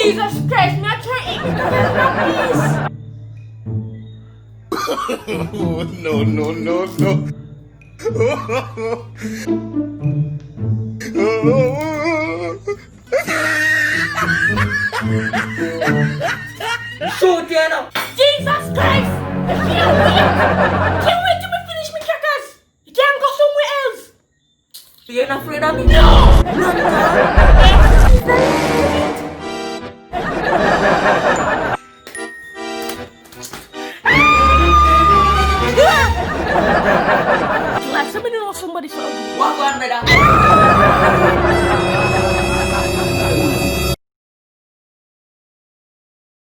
Jesus Christ, me I try eat me crackers now, please. No, no, no, no. Shoot you now. Jesus Christ! You can't wait! Can't wait till we finish my crackers! You can't go somewhere else! You're not afraid of me? No! Not at all. Like somebody know somebody so ugly. Walk on, brother.